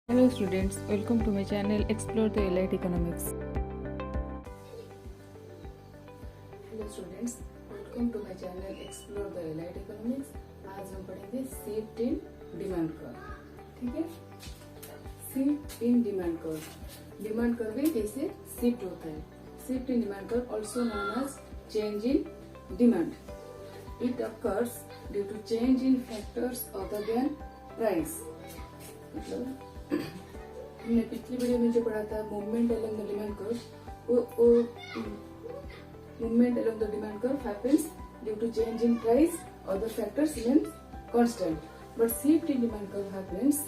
Hello students, welcome to my channel Explore the Elite Economics. Hello students, welcome to my channel explore the elite economics. आज हम पढ़ेंगे shift in demand curve. ठीक है, shift in demand curve. Demand curve में कैसे shift होता है। Shift in demand curve also known as change in demand. It occurs due to change in factors other than price. मतलब हमने पिछली video में जो पढ़ा था movement along the demand curve, वो movement along the demand curve happens due to change in price. Other factors remain constant, but shift in demand curve happens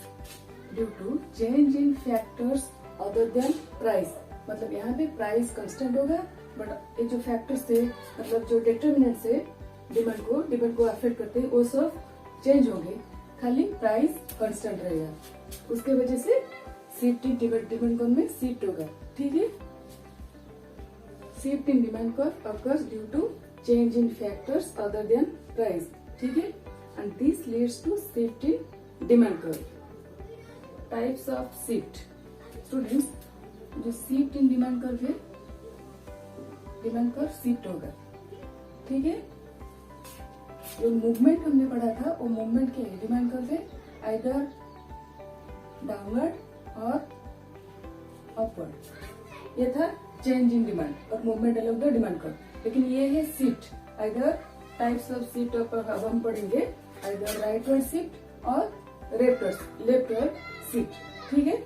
due to change in factors other than price. मतलब यहाँ पे price constant होगा, but ये जो factors थे, मतलब जो determinants है डिमांड को अफेक्ट करते हैं, वो सब चेंज होंगे, खाली प्राइस कांस्टेंट रहेगा। उसके वजह से शिफ्ट इन डिमांड कर्व में शिफ्ट होगा। ठीक है, shift in demand curve occurs due to change in factors other than price. ठीक है, and this leads to shift in demand curve. Types of shift. Students, जो shift in demand curve है, demand curve shift होगा। ठीक है, जो movement हमने पढ़ा था वो मूवमेंट के डिमांड कर्व है आइदर डाउनवर्ड और अपवर्ड। ये था चेंज इन डिमांड और movement along the demand curve. लेकिन ये है shift, either types of shift अब हम पढ़ेंगे, आइदर राइटवर्ड शिफ्ट और लेफ्टवर्ड शिफ्ट। ठीक है,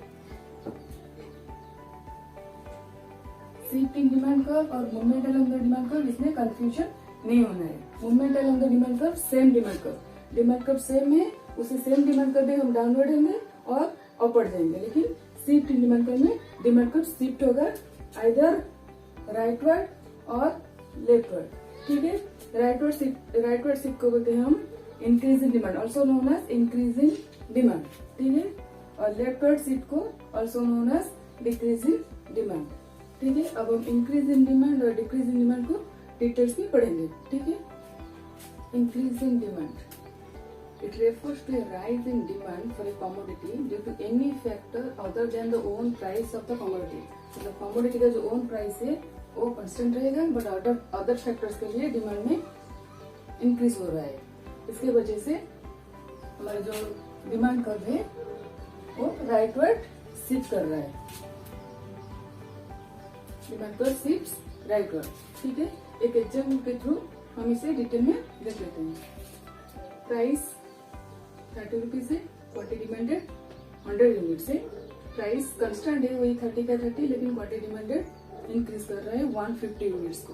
शिफ्ट इन डिमांड कर्व और movement along the demand curve, इसमें कंफ्यूजन नहीं होना है। Movement along the demand curve same demand curve same है, उसे सेम डिमांड कर्व में हम डाउनवर्ड देंगे और अपवर्ड देंगे। लेकिन शिफ्ट इन डिमांड कर्व में डिमांड कर्व शिफ्ट होगा आइदर राइटवर्ड और लेफ्टवर्ड। ठीक है, राइटवर्ड शिफ्ट को बोलते हैं हम increase in demand, also known as increase in demand. ठीक है, और लेफ्टवर्ड शिफ्ट को also known as decrease in demand. ठीक है, अब हम इंक्रीज इन डिमांड और डिक्रीज इन डिमांड को डिटेल्स में पढ़ेंगे। ठीक है, increase in demand, it refers to a rise in demand for a commodity due to any factor other than the own price of the commodity. मतलब commodity का जो own price है वो कांस्टेंट रहेगा, बट अदर फैक्टर्स के लिए demand में increase हो रहा है। इसके वजह से हमारा जो डिमांड कर्व है वो राइटवर्ड शिफ्ट कर रहा है। Demand curve shift rightward. ठीक है, एक एग्जाम्पल के थ्रू हम इसे डिटेल में देख लेते हैं। प्राइस 30 रुपीज है, क्वांटिटी डिमांडेड 100 यूनिट से। प्राइस कांस्टेंट है, वही 30 का 30, लेकिन क्वांटिटी डिमांडेड इंक्रीज कर रहा है 150 यूनिट्स को।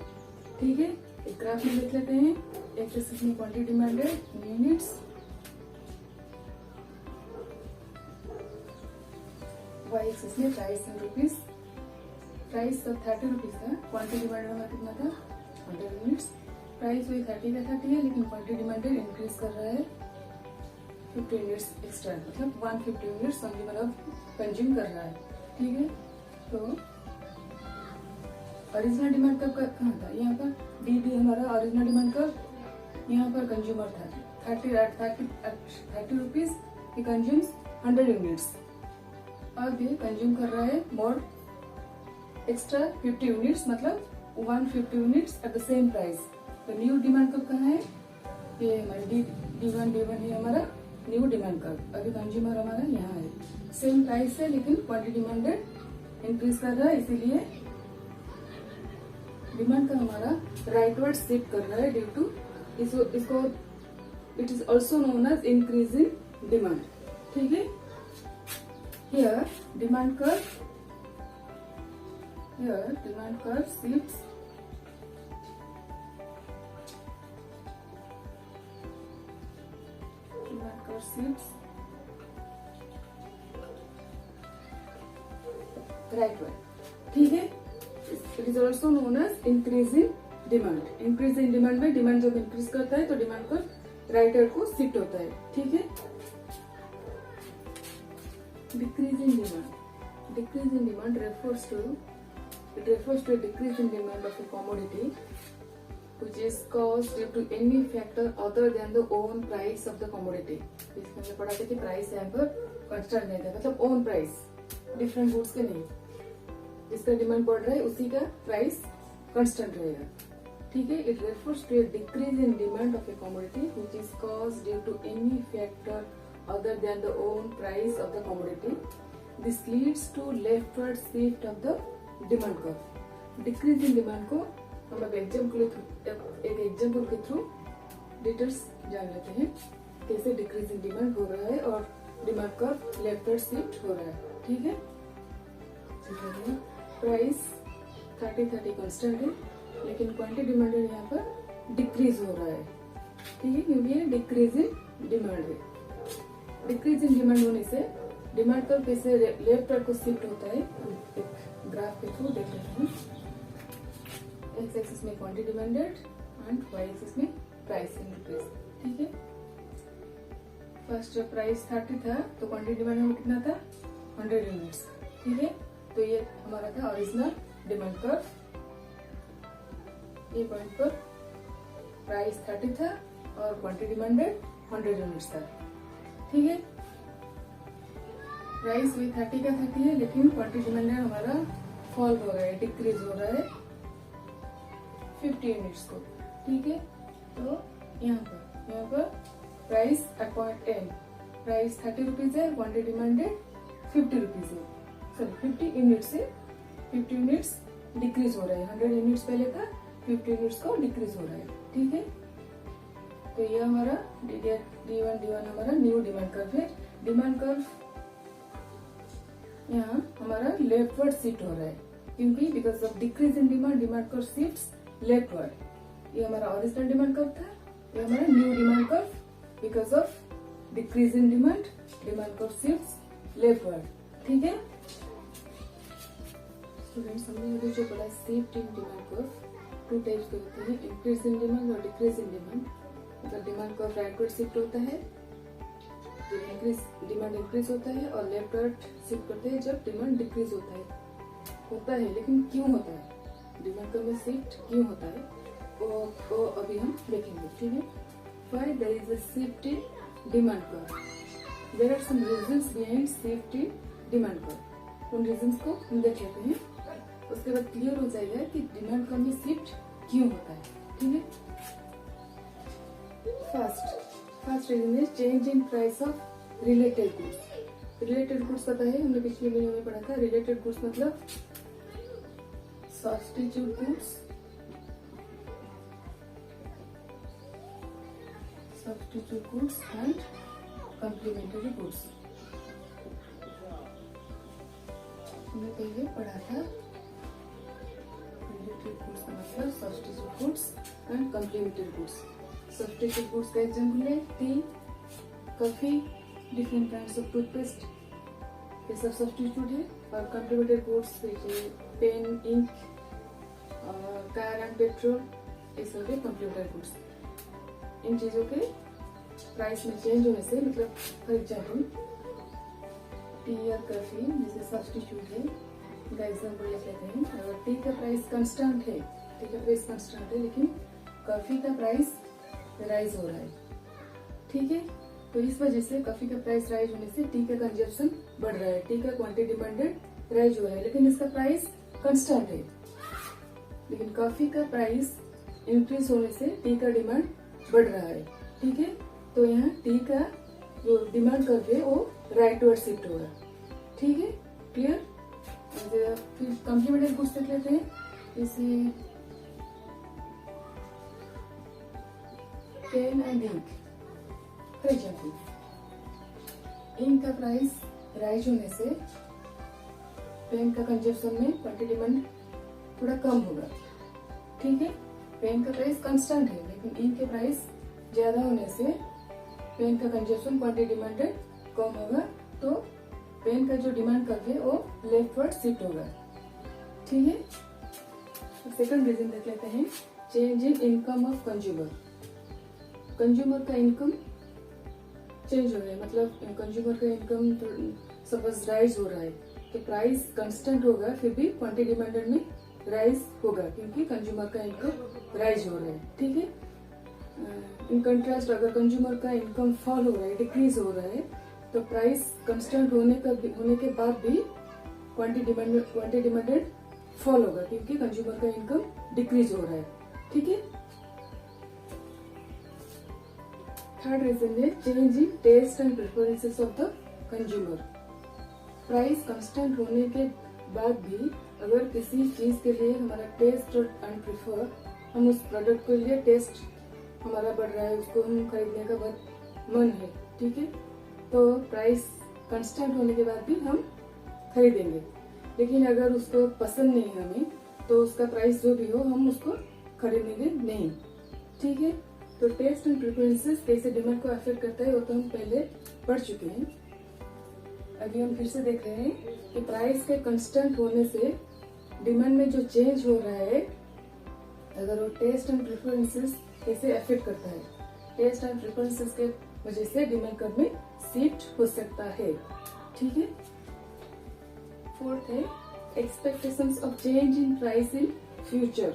ठीक है, एक ग्राफ में देख लेते हैं। एक्स एक्सिस में quantity demanded units, Y axis में price in rupees. Price 30 rupees था, क्वांटिटी डिमांडेड हमारा कितना था 100 यूनिट्स। प्राइस वही 30 का 30 है, लेकिन क्वांटिटी डिमांडेड इंक्रीज कर रहा है 50 यूनिट्स एक्स्ट्रा, मतलब 150 यूनिट्स कंज्यूमर अब कंज्यूम कर रहा है। ठीक है, तो ओरिजिनल डिमांड कब कहाँ था, यहाँ पर डी हमारा ओरिजिनल डिमांड कब यहाँ पर कंज्यूमर था 30 रुपीज, ही कंज्यूम्स 100 यूनिट्स। अब ये कंज्यूम कर रहा है मोर एक्स्ट्रा 50 यूनिट्स, मतलब 150 units at the same price. तो न्यू डिमांड कब कहाँ है, ये हमारे D1 है हमारा न्यू डिमांड कर्व। अभी कंज्यूमर हमारा यहाँ है, सेम प्राइस है, लेकिन क्वांटिटी डिमांडेड इंक्रीज कर रहा है, इसीलिए डिमांड का हमारा राइटवर्ड शिफ्ट कर रहा है ड्यू टू इसको it is also known as increase in demand. ठीक है, here demand curve shifts rightward. ठीक है, it is also known as increase in demand. Increase in demand में डिमांड जब इंक्रीज करता है तो डिमांड कर्व राइटवर्ड को शिफ्ट होता है। ठीक है, decrease in demand refers to a decrease in demand of a commodity which is caused due to any factor other than the own price of the commodity. इसमें हमने पढ़ा था कि प्राइस यहाँ पर कांस्टेंट रहेगा, मतलब ओन प्राइस, डिफरेंट गुड्स के नहीं। जिसका डिमांड बढ़ रहा है उसी का प्राइस कांस्टेंट रहेगा, ठीक है। It refers to a decrease in demand of a commodity which is caused due to any factor other than the own price of the commodity. This leads to leftward shift of the demand curve. Decrease in demand को हम एक example के through details जान लेते हैं, कैसे decrease in demand हो रहा है और डिमांड कर्व लेफ्टवर्ड शिफ्ट हो रहा है, ठीक है। प्राइस 30 कांस्टेंट है, लेकिन क्वांटिटी डिमांडेड यहाँ पर डिक्रीज हो रहा है, ठीक है, क्योंकि ये डिक्रीज इन डिमांड है। डिक्रीज इन डिमांड होने से डिमांड कर्व कैसे लेफ्टवर्ड को शिफ्ट होता है, एक ग्राफ के थ्रू देख लेते हैं। एक्स एक्सिस में quantity demanded and y axis में प्राइस इंक्रीज, ठीक है। फर्स्ट प्राइस 30 था तो क्वांटिटी डिमांड में कितना था, 100 यूनिट्स, ठीक है। तो ये हमारा था ओरिजिनल डिमांड कर्व। ये पॉइंट पर प्राइस 30 था और क्वांटिटी डिमांडेड 100 यूनिट्स था, ठीक है। प्राइस भी 30 का 30 है, लेकिन क्वांटिटी डिमांडेड हमारा फॉल हो रहा है, डिक्रीज हो रहा है 50 यूनिट्स को, ठीक है। तो यहाँ पर price at point N price 30 rupees है, क्वांटिटी डिमांडेड 50 रुपीज है, सॉरी 50 यूनिट्स से 50 यूनिट्स डिक्रीज हो रहा है। 100 यूनिट्स पहले था, 50 यूनिट्स को डिक्रीज हो रहा है, ठीक है। तो ये हमारा D1 हमारा न्यू डिमांड कर्व है। डिमांड कर्व यहाँ हमारा लेफ्टवर्ड शिफ्ट हो रहा है, क्योंकि because of decrease in demand, demand curve shift leftward. ये हमारा ओरिजिनल डिमांड कर्व था, ये हमारा new demand curve, because of decrease in demand, demand curve shift leftward, ठीक है। स्टूडेंट्स, हमने अभी जो पढ़ा shift in demand curve, two types के होते हैं, इंक्रीज इन डिमांड और डिक्रीज इन डिमांड। मतलब डिमांड कर्व राइटवर्ड शिफ्ट होता है जब डिमांड इंक्रीज होता है, और लेफ्टवर्ड शिफ्ट करते हैं जब डिमांड डिक्रीज होता है। लेकिन क्यों होता है, डिमांड कर्व में शिफ्ट क्यों होता है, वो अभी हम देखेंगे, ठीक है। Why there is a shift in demand curve? There are some reasons behind shift in demand curve. उन reasons को हम देख लेते हैं, उसके बाद क्लियर हो जाएगा कि डिमांड कर्व में शिफ्ट क्यों होता है, ठीक है। फर्स्ट रीजन है change in price of related goods. Related goods पता है, हमने पिछले वीडियो में पढ़ा था। रिलेटेड गुड्स मतलब substitute goods, substitute goods and complementary goods। हमने पहले पढ़ा था related goods का मतलब substitute goods and complementary goods। substitute goods का एग्जाम्पल है tea, coffee, different kinds of toothpaste, ये सब सब्स्टिट्यूट है। और complementary goods pen, ink, car and petrol, ये सब है complementary goods। इन चीजों के प्राइस में चेंज होने से, मतलब फॉर एग्जाम्पल टी या कॉफी जैसे सब्स्टिट्यूट है, इनका एग्जाम्पल ले लेते हैं। अगर टी का प्राइस कांस्टेंट है, लेकिन कॉफी का प्राइस राइज हो रहा है, ठीक है। तो इस वजह से कॉफी का प्राइस राइज होने से टी का कंजप्शन बढ़ रहा है, टी का क्वांटिटी डिमांडेड राइज हो रहा है, लेकिन इसका प्राइस कांस्टेंट है। लेकिन कॉफी का प्राइस इंक्रीज होने से टी का डिमांड बढ़ रहा है, ठीक है। तो यहाँ टी का जो डिमांड कर्व है वो राइटवर्ड शिफ्ट होगा, ठीक है, क्लियर। फिर कॉम्प्लीमेंट्री गुड्स देख लेते हैं, जैसे pen and ink. For example ink का प्राइस राइज होने से पेन का कंजप्शन में क्वांटिटी डिमांड थोड़ा कम होगा, ठीक है। पेन का प्राइस कांस्टेंट है, लेकिन इंक के प्राइस ज्यादा होने से पेन का कंजप्शन क्वांटिटी डिमांडेड कम होगा, तो पेन का जो डिमांड कर्व है वो लेफ्टवर्ड शिफ्ट होगा, ठीक है। सेकंड रीजन देख लेते हैं, change in income of consumer. Consumer का इनकम चेंज हो रहा है, मतलब कंज्यूमर का इनकम सपोज राइज हो रहा है, तो प्राइस कांस्टेंट होगा, फिर भी क्वांटिटी डिमांडेड में राइज होगा, क्योंकि कंज्यूमर का इनकम राइज हो रहा है, ठीक है। इन कंट्रास्ट अगर कंज्यूमर का इनकम फॉल हो रहा है, डिक्रीज हो रहा है, तो प्राइस कांस्टेंट होने के बाद भी क्वांटिटी डिमांडेड फॉल होगा क्योंकि कंज्यूमर का इनकम डिक्रीज हो रहा है। ठीक है। थर्ड रीजन है change in taste and preferences of the consumer. Price constant होने के बाद भी अगर किसी चीज के लिए हमारा टेस्ट और प्रेफर, हम उस प्रोडक्ट के लिए टेस्ट हमारा बढ़ रहा है, उसको हम खरीदने का बहुत मन है, ठीक है, तो प्राइस कांस्टेंट होने के बाद भी हम खरीदेंगे। लेकिन अगर उसको पसंद नहीं है हमें, तो उसका प्राइस जो भी हो हम उसको खरीदेंगे नहीं। ठीक है। तो टेस्ट एंड प्रेफरेंसेस कैसे डिमांड को अफेक्ट करता है वो तो हम पहले पढ़ चुके हैं। अभी हम फिर से देख रहे हैं कि प्राइस के कांस्टेंट होने से डिमांड में जो चेंज हो रहा है, अगर वो टेस्ट एंड प्रेफरेंसेस कैसे अफेक्ट करता है। टेस्ट एंड प्रेफरेंसेस के वजह से डिमांड कर्व में शिफ्ट हो सकता है। ठीक है। फोर्थ है expectations of change in price in future.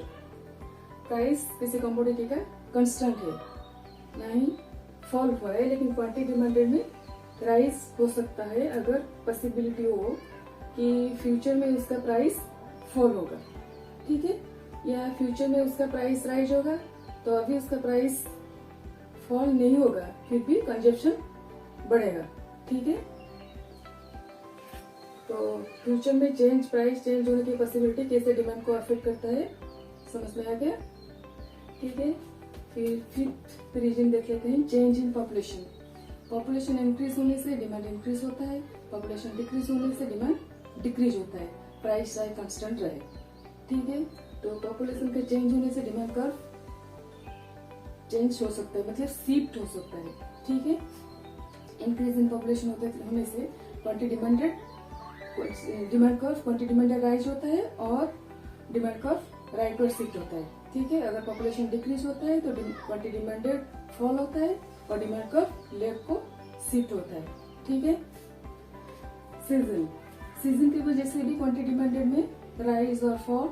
Price किसी कमोडिटी का कांस्टेंट है, ना ही फॉल हुआ है, लेकिन क्वांटिटी डिमांडेड में राइज हो सकता है अगर पॉसिबिलिटी हो कि फ्यूचर में उसका प्राइस फॉल होगा। ठीक है। या फ्यूचर में उसका प्राइस राइज होगा, तो अभी उसका प्राइस फॉल नहीं होगा, फिर भी कंजप्शन बढ़ेगा। ठीक है। तो फ्यूचर में प्राइस चेंज होने की पॉसिबिलिटी कैसे डिमांड को अफेक्ट करता है, समझ में आ गया। ठीक है। फिर फिफ्थ रीजन देख लेते हैं, change in population. Population increase होने से डिमांड इंक्रीज होता है, पॉपुलेशन डिक्रीज होने से डिमांड डिक्रीज होता है, प्राइस चाहे कांस्टेंट रहे। ठीक है। तो पॉपुलेशन के चेंज होने से डिमांड कर्व चेंज हो सकता है, मतलब शिफ्ट हो सकता है। ठीक है। इंक्रीज इन पॉपुलेशन होने से demand curve quantity demanded rise होता है और डिमांड कर्व राइटवर्ड शिफ्ट होता है। ठीक है। अगर पॉपुलेशन डिक्रीज होता है तो क्वांटिटी डिमांडेड फॉल होता है और डिमांड कर्व लेफ्ट को शिफ्ट होता है। ठीक है। सीजन की वजह से भी क्वांटिटी डिमांडेड में राइज और फॉल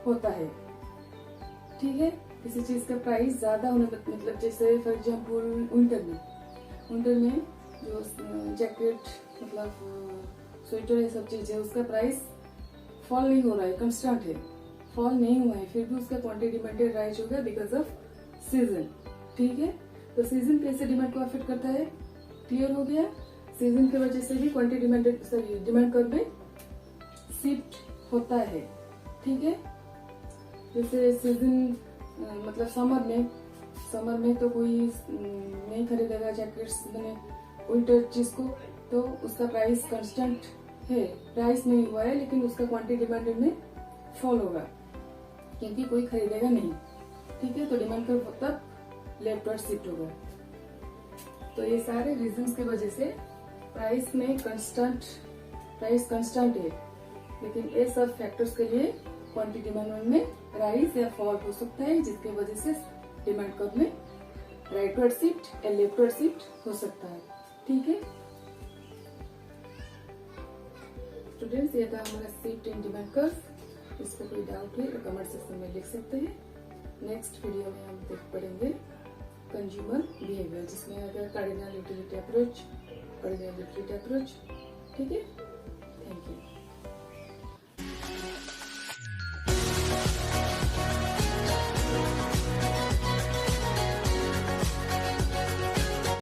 होता है। ठीक है। किसी चीज का प्राइस ज्यादा होने, मतलब जैसे फॉर एग्जाम्पल विंटर में जो जैकेट, मतलब स्वेटर, ये सब चीज है, उसका प्राइस फॉल नहीं हो रहा है, कांस्टेंट है, फॉल नहीं हुआ है, फिर भी उसका क्वांटिटी डिमांडेड राइज होगा बिकॉज ऑफ सीजन। ठीक है। तो सीजन कैसे डिमांड को अफेक्ट करता है, क्लियर हो गया। सीजन की वजह से भी क्वांटिटी डिमांड कर्व में शिफ्ट होता है। ठीक है। जैसे सीजन, मतलब समर में तो कोई नहीं खरीदेगा जैकेट्स, मैंने विंटर चीज को, तो उसका प्राइस कांस्टेंट है, प्राइस नहीं हुआ है, लेकिन उसका क्वांटिटी डिमांडेड में फॉल होगा क्योंकि कोई खरीदेगा नहीं। ठीक है। तो डिमांड कर्व तब लेफ्टवर्ड शिफ्ट होगा। तो ये सारे रीजंस की वजह से प्राइस कांस्टेंट है, लेकिन ये सब फैक्टर्स के लिए क्वांटिटी डिमांड में राइज या फॉल हो सकता है, जिसकी वजह से डिमांड कर्व में राइटवर्ड शिफ्ट या लेफ्टवर्ड शिफ्ट हो सकता है। ठीक है स्टूडेंट्स, ये था हमारा शिफ्ट इन डिमांड कर्व। इसको कोई डाउट है तो कमेंट सेक्शन में लिख सकते हैं। नेक्स्ट वीडियो में हम देख पढ़ेंगे कंज्यूमर बिहेवियर, जिसमें आएगा कार्डिनल यूटिलिटी अप्रोच। ठीक है। Thank you.